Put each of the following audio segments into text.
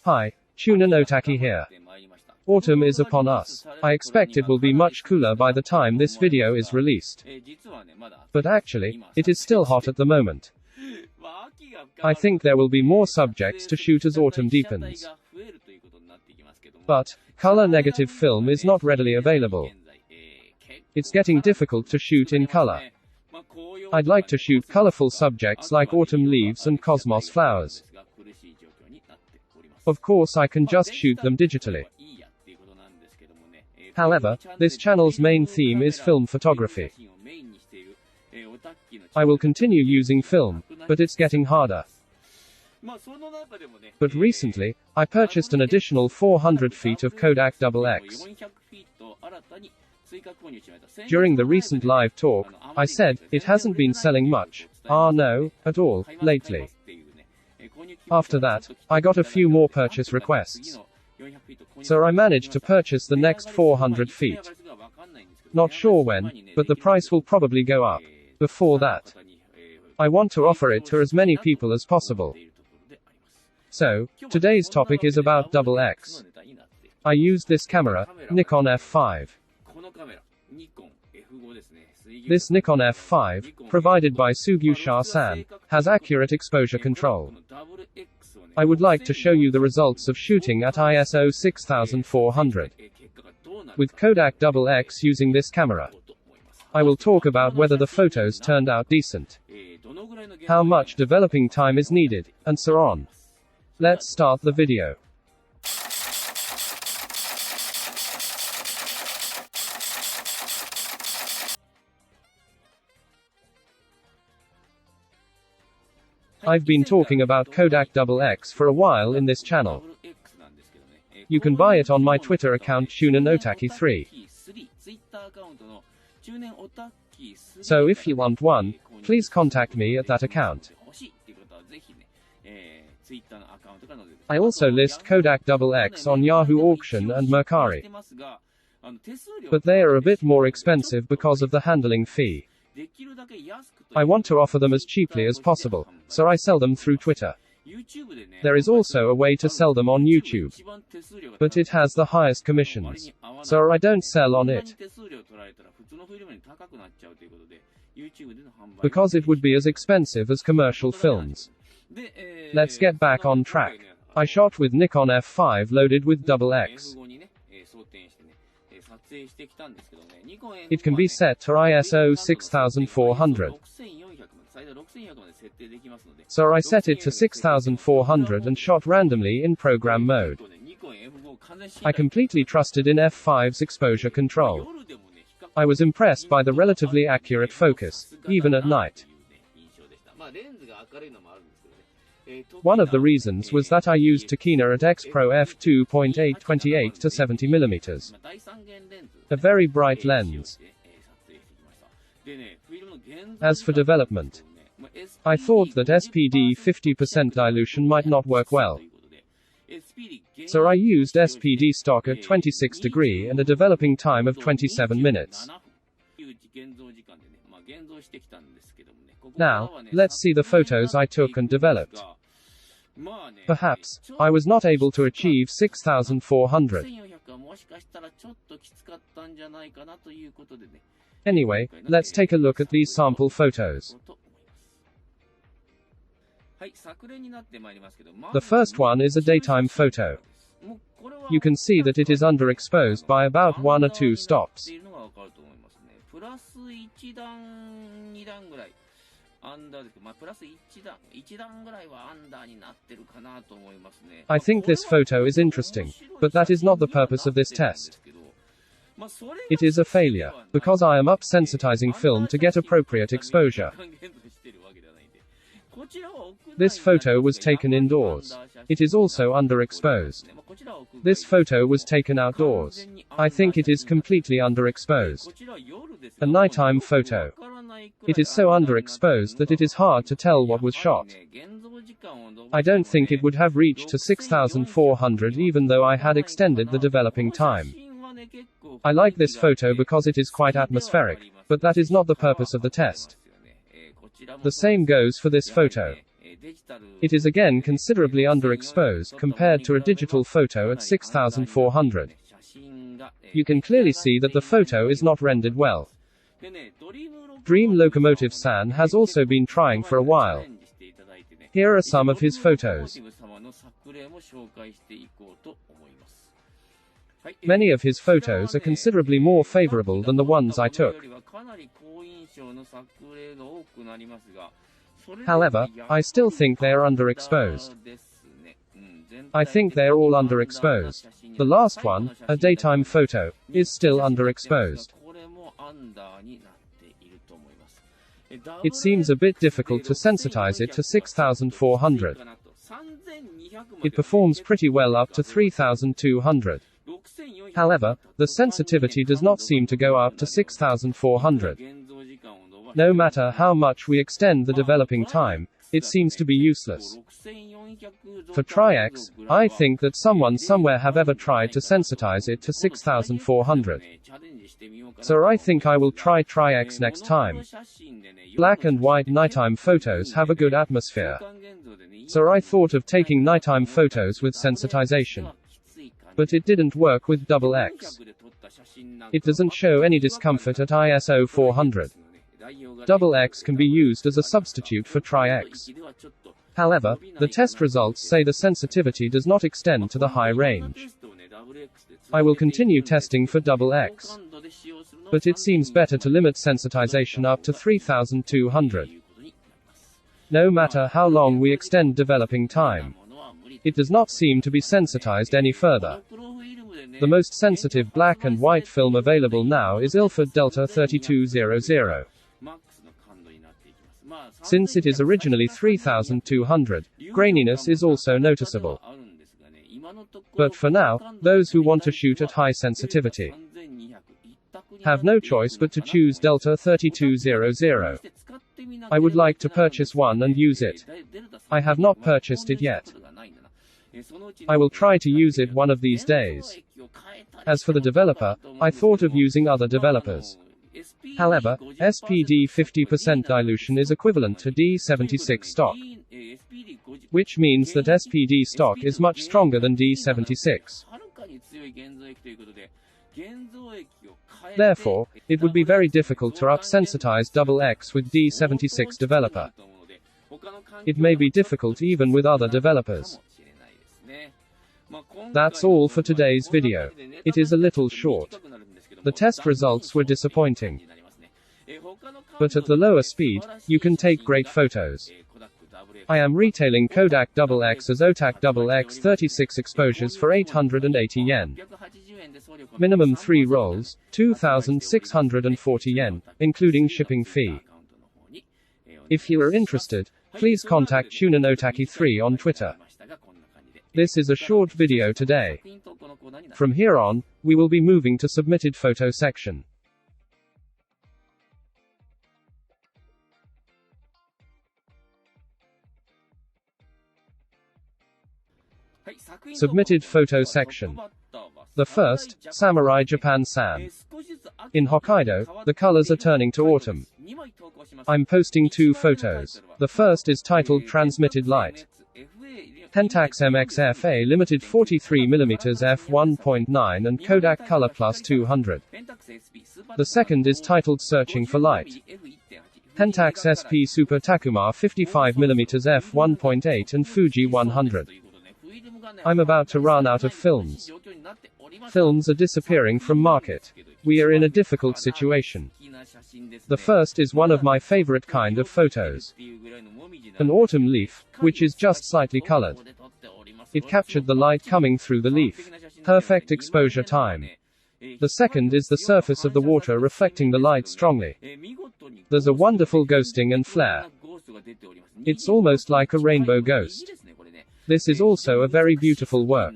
Hi, Chunin Otaki here. Autumn is upon us. I expect it will be much cooler by the time this video is released. But actually, it is still hot at the moment. I think there will be more subjects to shoot as autumn deepens. But, color negative film is not readily available. It's getting difficult to shoot in color. I'd like to shoot colorful subjects like autumn leaves and cosmos flowers. Of course I can just shoot them digitally. However, this channel's main theme is film photography. I will continue using film, but it's getting harder. But recently, I purchased an additional 400 feet of Kodak XX. During the recent live talk, I said, it hasn't been selling much. No, at all, lately. After that, I got a few more purchase requests. So I managed to purchase the next 400 feet. Not sure when, but the price will probably go up. Before that, I want to offer it to as many people as possible. So, today's topic is about XX. I used this camera, Nikon F5. This Nikon F5, provided by Sugyu-san, has accurate exposure control. I would like to show you the results of shooting at ISO 6400 with Kodak XX using this camera. I will talk about whether the photos turned out decent, how much developing time is needed, and so on. Let's start the video. I've been talking about Kodak XX for a while in this channel. You can buy it on my Twitter account Chunin Otaki 3. So if you want one, please contact me at that account. I also list Kodak XX on Yahoo Auction and Mercari. But they are a bit more expensive because of the handling fee. I want to offer them as cheaply as possible, so I sell them through Twitter. There is also a way to sell them on YouTube, but it has the highest commissions, so I don't sell on it, because it would be as expensive as commercial films. Let's get back on track. I shot with Nikon F5 loaded with XX. It can be set to ISO 6400. So I set it to 6400 and shot randomly in program mode. I completely trusted in F5's exposure control. I was impressed by the relatively accurate focus, even at night. One of the reasons was that I used Tokina at X Pro f2.8 28 to 70mm. A very bright lens. As for development, I thought that SPD 50% dilution might not work well. So I used SPD stock at 26 degree and a developing time of 27 minutes. Now, let's see the photos I took and developed. Perhaps, I was not able to achieve 6400. Anyway, let's take a look at these sample photos. The first one is a daytime photo. You can see that it is underexposed by about 1 or 2 stops. I think this photo is interesting, but that is not the purpose of this test. It is a failure, because I am up-sensitizing film to get appropriate exposure. This photo was taken indoors. It is also underexposed. This photo was taken outdoors. I think it is completely underexposed. A nighttime photo. It is so underexposed that it is hard to tell what was shot. I don't think it would have reached to 6400 even though I had extended the developing time. I like this photo because it is quite atmospheric, but that is not the purpose of the test. The same goes for this photo. It is again considerably underexposed compared to a digital photo at 6400. You can clearly see that the photo is not rendered well. Dream Locomotive San has also been trying for a while. Here are some of his photos. Many of his photos are considerably more favorable than the ones I took. However, I still think they are underexposed. I think they are all underexposed. The last one, a daytime photo, is still underexposed. It seems a bit difficult to sensitize it to 6400. It performs pretty well up to 3200. However, the sensitivity does not seem to go up to 6400. No matter how much we extend the developing time, it seems to be useless. For Tri-X, I think that someone somewhere have ever tried to sensitize it to 6400. So I think I will try Tri-X next time. Black and white nighttime photos have a good atmosphere. So I thought of taking nighttime photos with sensitization. But it didn't work with XX. It doesn't show any discomfort at ISO 400. XX can be used as a substitute for Tri-X. However, the test results say the sensitivity does not extend to the high range. I will continue testing for XX. But it seems better to limit sensitization up to 3200. No matter how long we extend developing time, it does not seem to be sensitized any further. The most sensitive black and white film available now is Ilford Delta 3200. Since it is originally 3200, graininess is also noticeable. But for now, those who want to shoot at high sensitivity have no choice but to choose Delta 3200. I would like to purchase one and use it. I have not purchased it yet. I will try to use it one of these days. As for the developer, I thought of using other developers. However, SPD 50% dilution is equivalent to D76 stock, which means that SPD stock is much stronger than D76. Therefore, it would be very difficult to up-sensitize XX with D76 developer. It may be difficult even with other developers. That's all for today's video. It is a little short. The test results were disappointing. But at the lower speed, you can take great photos. I am retailing Kodak XX as Otak XX 36 exposures for 880 yen. Minimum 3 rolls, 2,640 yen, including shipping fee. If you are interested, please contact Shunan Otaki 3 on Twitter. This is a short video today. From here on, we will be moving to submitted photo section. Submitted photo section. The first, Samurai Japan-san. In Hokkaido, the colors are turning to autumn. I'm posting 2 photos. The first is titled Transmitted Light. Pentax MX-FA Limited 43mm f1.9 and Kodak Color Plus 200. The second is titled Searching for Light. Pentax SP Super Takuma 55mm f1.8 and Fuji 100. I'm about to run out of films. Films are disappearing from market. We are in a difficult situation. The first is one of my favorite kind of photos. An autumn leaf, which is just slightly colored. It captured the light coming through the leaf. Perfect exposure time. The second is the surface of the water reflecting the light strongly. There's a wonderful ghosting and flare. It's almost like a rainbow ghost. This is also a very beautiful work.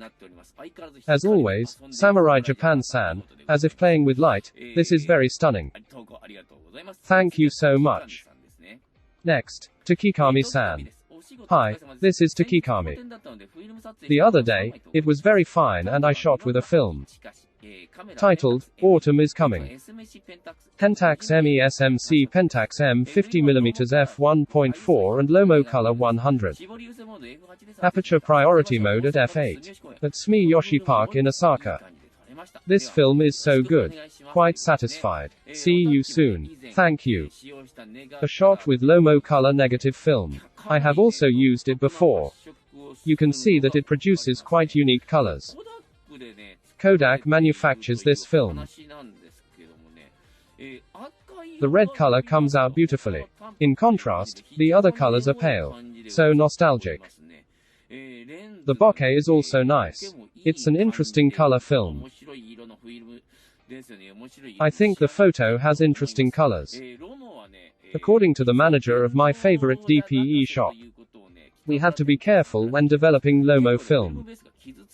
As always, Samurai Japan-san, as if playing with light, this is very stunning. Thank you so much. Next, Takikami-san. Hi, this is Takikami. The other day, it was very fine and I shot with a film. Titled, Autumn is Coming. Pentax MESMC Pentax M 50mm f1.4 and Lomo Color 100. Aperture priority mode at f8. At Sumiyoshi Park in Osaka. This film is so good. Quite satisfied. See you soon. Thank you. A shot with Lomo color negative film. I have also used it before. You can see that it produces quite unique colors. Kodak manufactures this film. The red color comes out beautifully. In contrast, the other colors are pale. So nostalgic. The bokeh is also nice. It's an interesting color film. I think the photo has interesting colors. According to the manager of my favorite DPE shop, we have to be careful when developing Lomo film,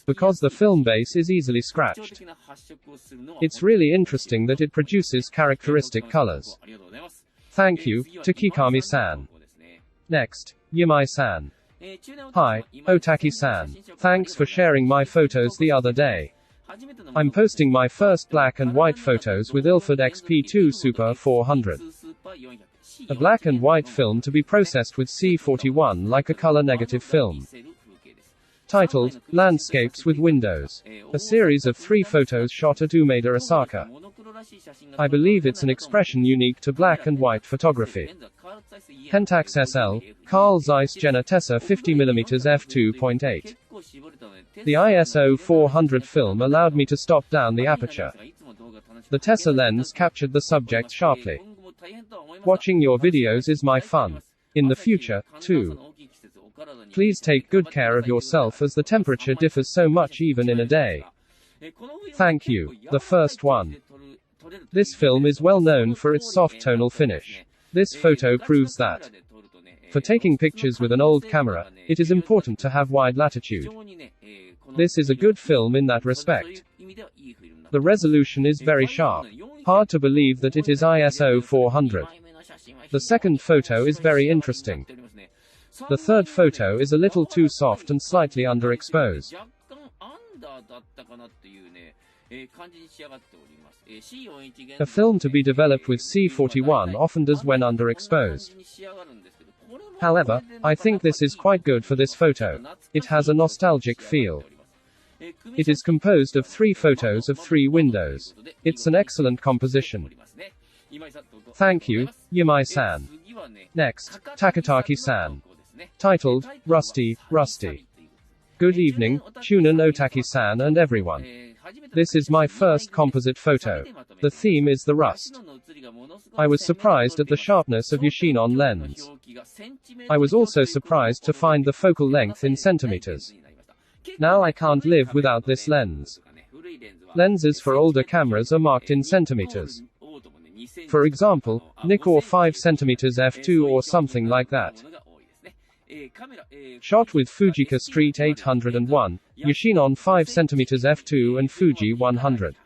because the film base is easily scratched. It's really interesting that it produces characteristic colors. Thank you, to Kikami-san. Next, Yimai-san. Hi, Otaki-san. Thanks for sharing my photos the other day. I'm posting my first black and white photos with Ilford XP2 Super 400. A black and white film to be processed with C41 like a color negative film. Titled, Landscapes with Windows. A series of 3 photos shot at Umeda, Osaka. I believe it's an expression unique to black and white photography. Pentax SL, Carl Zeiss Jena Tessa 50mm f2.8. The ISO 400 film allowed me to stop down the aperture. The Tessa lens captured the subject sharply. Watching your videos is my fun. In the future, too. Please take good care of yourself as the temperature differs so much even in a day. Thank you. The first one. This film is well known for its soft tonal finish. This photo proves that. For taking pictures with an old camera, it is important to have wide latitude. This is a good film in that respect. The resolution is very sharp. Hard to believe that it is ISO 400. The second photo is very interesting. The third photo is a little too soft and slightly underexposed. A film to be developed with C41 often does when underexposed. However, I think this is quite good for this photo. It has a nostalgic feel. It is composed of 3 photos of 3 windows. It's an excellent composition. Thank you, Yimai-san. Next, Takataki-san. Titled, Rusty, Rusty. Good evening, Chunin Otaki-san and everyone. This is my first composite photo. The theme is the rust. I was surprised at the sharpness of Yoshinon lens. I was also surprised to find the focal length in centimeters. Now I can't live without this lens. Lenses for older cameras are marked in centimeters. For example, Nikkor 5 cm f2 or something like that. Shot with Fujika Street 801, Yoshinon 5 cm f2 and Fuji 100.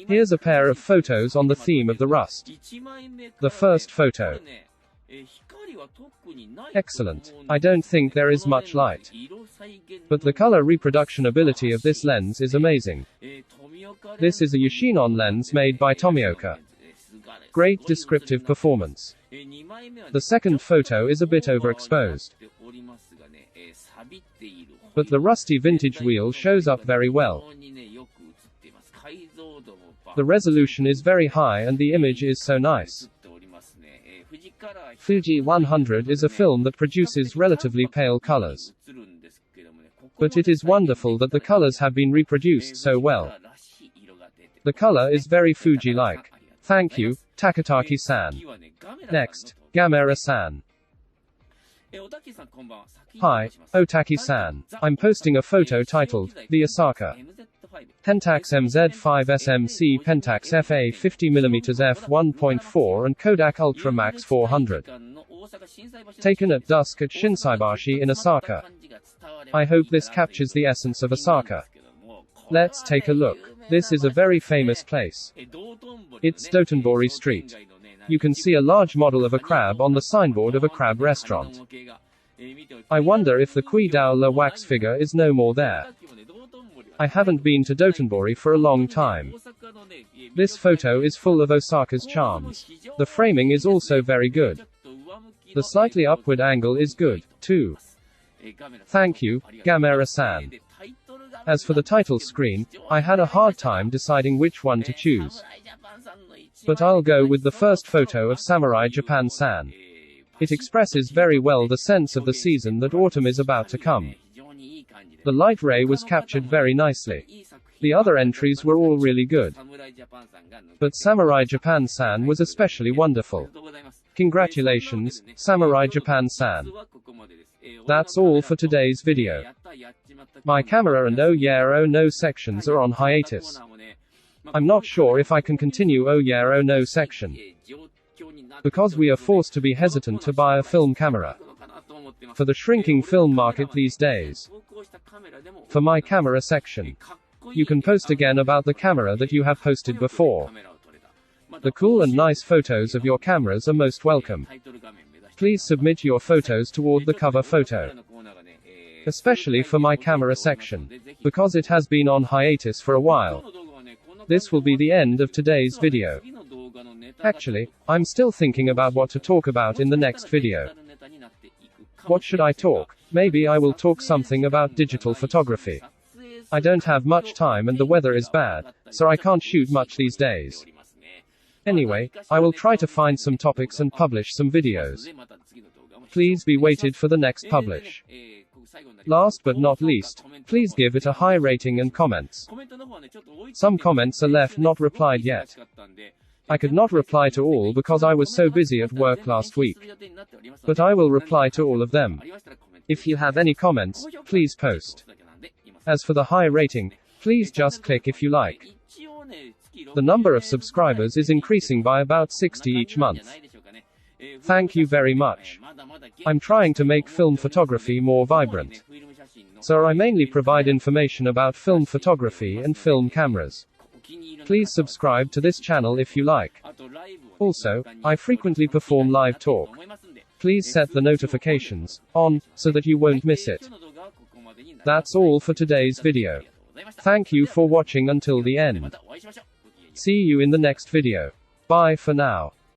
Here's a pair of photos on the theme of the rust. The first photo. Excellent. I don't think there is much light. But the color reproduction ability of this lens is amazing. This is a Yoshinon lens made by Tomioka. Great descriptive performance. The second photo is a bit overexposed. But the rusty vintage wheel shows up very well. The resolution is very high and the image is so nice. Fuji 100 is a film that produces relatively pale colors. But it is wonderful that the colors have been reproduced so well. The color is very Fuji-like. Thank you, Takataki-san. Next, Gamera-san. Hi, Otaki-san. I'm posting a photo titled, The Osaka. Pentax MZ5 SMC Pentax FA 50mm f1.4 and Kodak Ultra Max 400. Taken at dusk at Shinsaibashi in Osaka. I hope this captures the essence of Osaka. Let's take a look. This is a very famous place. It's Dotonbori Street. You can see a large model of a crab on the signboard of a crab restaurant. I wonder if the Kui Dao La wax figure is no more there. I haven't been to Dotonbori for a long time. This photo is full of Osaka's charms. The framing is also very good. The slightly upward angle is good, too. Thank you, Gamera-san. As for the title screen, I had a hard time deciding which one to choose. But I'll go with the first photo of Samurai Japan-san. It expresses very well the sense of the season that autumn is about to come. The light ray was captured very nicely. The other entries were all really good. But Samurai Japan-san was especially wonderful. Congratulations, Samurai Japan-san. That's all for today's video. My camera and Oh Yeah Oh No sections are on hiatus. I'm not sure if I can continue Oh Yeah Oh No section, because we are forced to be hesitant to buy a film camera for the shrinking film market these days. For my camera section, you can post again about the camera that you have posted before. The cool and nice photos of your cameras are most welcome. Please submit your photos toward the cover photo, especially for my camera section, because it has been on hiatus for a while. This will be the end of today's video. Actually, I'm still thinking about what to talk about in the next video. What should I talk? Maybe I will talk something about digital photography. I don't have much time and the weather is bad, so I can't shoot much these days. Anyway, I will try to find some topics and publish some videos. Please be waited for the next publish. Last but not least, please give it a high rating and comments. Some comments are left not replied yet. I could not reply to all because I was so busy at work last week. But I will reply to all of them. If you have any comments, please post. As for the high rating, please just click if you like. The number of subscribers is increasing by about 60 each month. Thank you very much. I'm trying to make film photography more vibrant. So I mainly provide information about film photography and film cameras. Please subscribe to this channel if you like. Also, I frequently perform live talk. Please set the notifications on, so that you won't miss it. That's all for today's video. Thank you for watching until the end. See you in the next video. Bye for now.